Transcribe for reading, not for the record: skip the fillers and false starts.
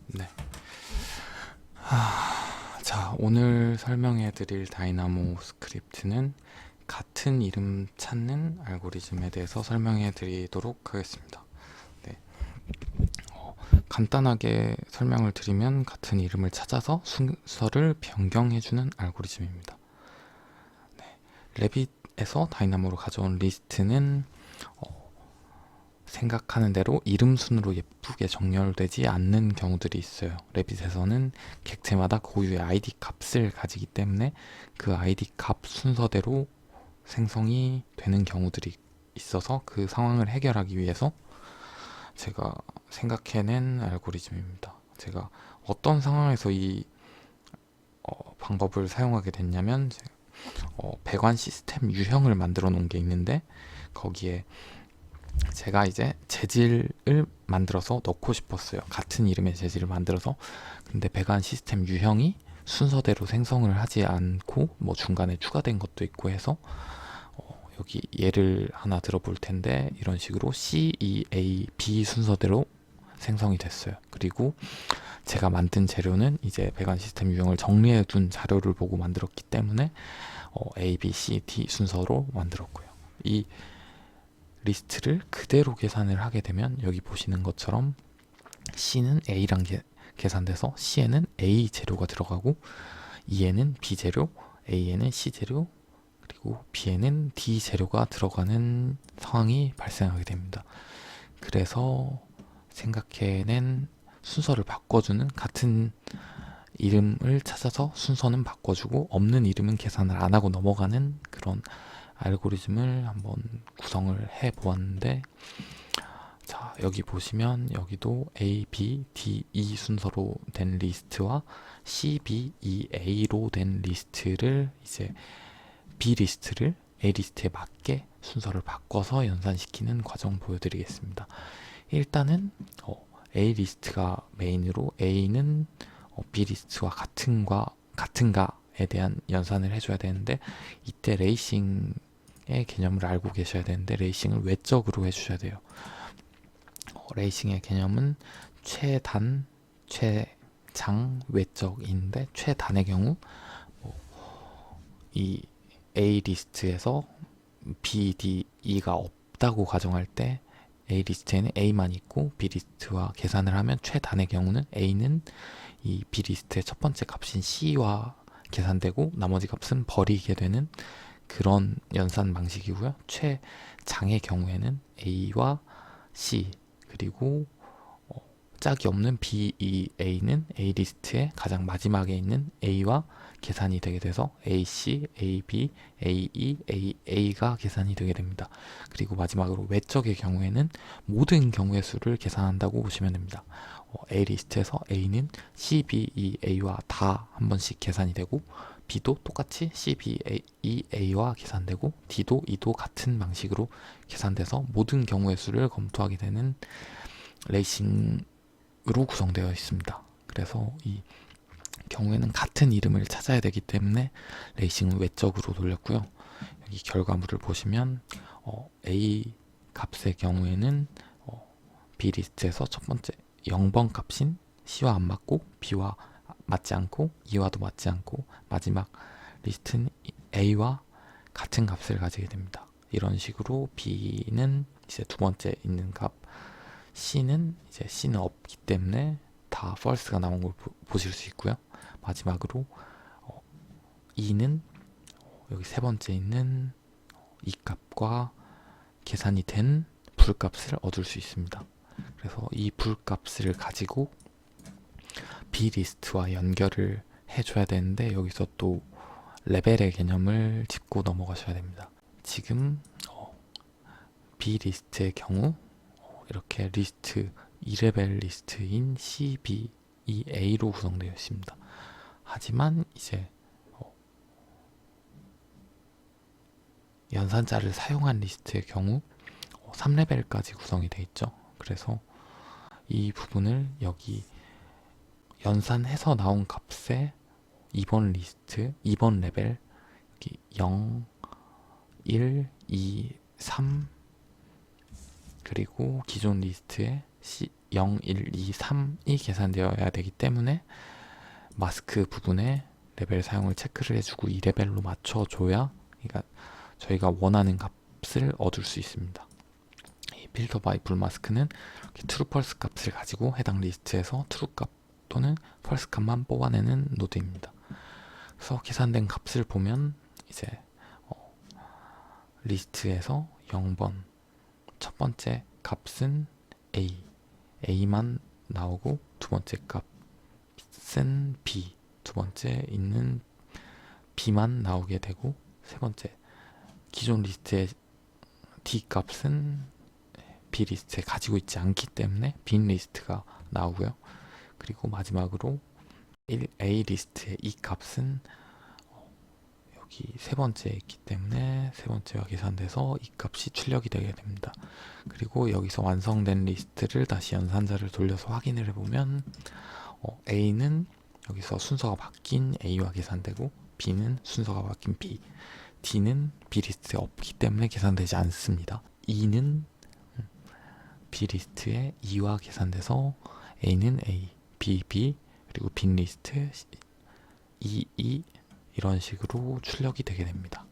네. 자, 오늘 설명해 드릴 다이나모 스크립트는 같은 이름 찾는 알고리즘에 대해서 설명해 드리도록 하겠습니다. 네. 간단하게 설명을 드리면 같은 이름을 찾아서 순서를 변경해 주는 알고리즘입니다. 네. 레빗에서 다이나모로 가져온 리스트는 생각하는 대로 이름 순으로 예쁘게 정렬되지 않는 경우들이 있어요. 레빗에서는 객체마다 고유의 ID 값을 가지기 때문에 그 ID 값 순서대로 생성이 되는 경우들이 있어서 그 상황을 해결하기 위해서 제가 생각해낸 알고리즘입니다. 제가 어떤 상황에서 이 방법을 사용하게 됐냐면 배관 시스템 유형을 만들어 놓은 게 있는데 거기에 제가 이제 재질을 만들어서 넣고 싶었어요. 같은 이름의 재질을 만들어서. 근데 배관 시스템 유형이 순서대로 생성을 하지 않고 뭐 중간에 추가된 것도 있고 해서 여기 예를 하나 들어볼 텐데 이런 식으로 C, E, A, B 순서대로 생성이 됐어요. 그리고 제가 만든 재료는 이제 배관 시스템 유형을 정리해 둔 자료를 보고 만들었기 때문에 A, B, C, D 순서로 만들었고요. 이 리스트를 그대로 계산을 하게 되면 여기 보시는 것처럼 C는 A랑 계산돼서 C에는 A 재료가 들어가고 E에는 B 재료, A에는 C 재료, 그리고 B에는 D 재료가 들어가는 상황이 발생하게 됩니다. 그래서 생각해낸 순서를 바꿔주는 같은 이름을 찾아서 순서는 바꿔주고 없는 이름은 계산을 안 하고 넘어가는 그런 알고리즘을 한번 구성을 해 보았는데 자 여기 보시면 여기도 A, B, D, E 순서로 된 리스트와 C, B, E, A로 된 리스트를 이제 B 리스트를 A 리스트에 맞게 순서를 바꿔서 연산시키는 과정 보여드리겠습니다. 일단은 A 리스트가 메인으로 A는 B 리스트와 같은가에 대한 연산을 해줘야 되는데 이때 레이싱의 개념을 알고 계셔야 되는데 레이싱을 외적으로 해주셔야 돼요. 레이싱의 개념은 최단, 최장, 외적인데 최단의 경우 이 A 리스트에서 B, D, E가 없다고 가정할 때 A 리스트에는 A만 있고 B 리스트와 계산을 하면 최단의 경우는 A는 이 B 리스트의 첫 번째 값인 C와 계산되고 나머지 값은 버리게 되는 그런 연산 방식이고요. 최장의 경우에는 A와 C 그리고 짝이 없는 B, E, A는 A 리스트의 가장 마지막에 있는 A와 계산이 되게 돼서 AC, AB, AE, AA가 계산이 되게 됩니다. 그리고 마지막으로 외적의 경우에는 모든 경우의 수를 계산한다고 보시면 됩니다. A 리스트에서 A는 C, B, E, A와 다 한 번씩 계산이 되고 B도 똑같이 C, B, E, A와 계산되고 D도 E도 같은 방식으로 계산돼서 모든 경우의 수를 검토하게 되는 레이싱으로 구성되어 있습니다. 그래서 이 경우에는 같은 이름을 찾아야 되기 때문에 레이싱은 외적으로 돌렸고요. 여기 결과물을 보시면 A 값의 경우에는 B 리스트에서 첫 번째 0번 값인 C와 안 맞고 B와 맞지 않고 E와도 맞지 않고 마지막 리스트는 A와 같은 값을 가지게 됩니다. 이런 식으로 B는 이제 두 번째 있는 값, C는 없기 때문에 다 false가 나온 걸 보실 수 있고요. 마지막으로 E는 여기 세 번째 있는 이 값과 계산이 된 불값을 얻을 수 있습니다. 그래서 이 불값을 가지고 B 리스트와 연결을 해줘야 되는데 여기서 또 레벨의 개념을 짚고 넘어가셔야 됩니다. 지금 B 리스트의 경우 이렇게 리스트 2레벨 리스트인 C, B, E, A로 구성되어 있습니다. 하지만 이제 연산자를 사용한 리스트의 경우 3레벨까지 구성이 되어 있죠. 그래서 이 부분을 여기 연산해서 나온 값에 2번 리스트, 2번 레벨 여기 0, 1, 2, 3 그리고 기존 리스트에 0, 1, 2, 3이 계산되어야 되기 때문에 마스크 부분에 레벨 사용을 체크를 해주고 이 레벨로 맞춰줘야 그러니까 저희가 원하는 값을 얻을 수 있습니다. 이 필터 바이 풀 마스크는 이렇게 트루 펄스 값을 가지고 해당 리스트에서 트루 값 또는 펄스 값만 뽑아내는 노드입니다. 그래서 계산된 값을 보면 이제 리스트에서 0번 첫 번째 값은 A만 나오고 두 번째 값은 B, 두 번째 있는 B만 나오게 되고 세 번째 기존 리스트의 D 값은 B 리스트에 가지고 있지 않기 때문에 빈 리스트가 나오고요. 그리고 마지막으로 A 리스트의 E 값은 여기 세 번째에 있기 때문에 세 번째와 계산돼서 이 값이 출력이 되게 됩니다. 그리고 여기서 완성된 리스트를 다시 연산자를 돌려서 확인을 해보면 A는 여기서 순서가 바뀐 A와 계산되고 B는 순서가 바뀐 B, D는 B 리스트에 없기 때문에 계산되지 않습니다. E는 B 리스트에 E와 계산돼서 A는 A, B, B 그리고 빈 리스트 E, E 이런 식으로 출력이 되게 됩니다.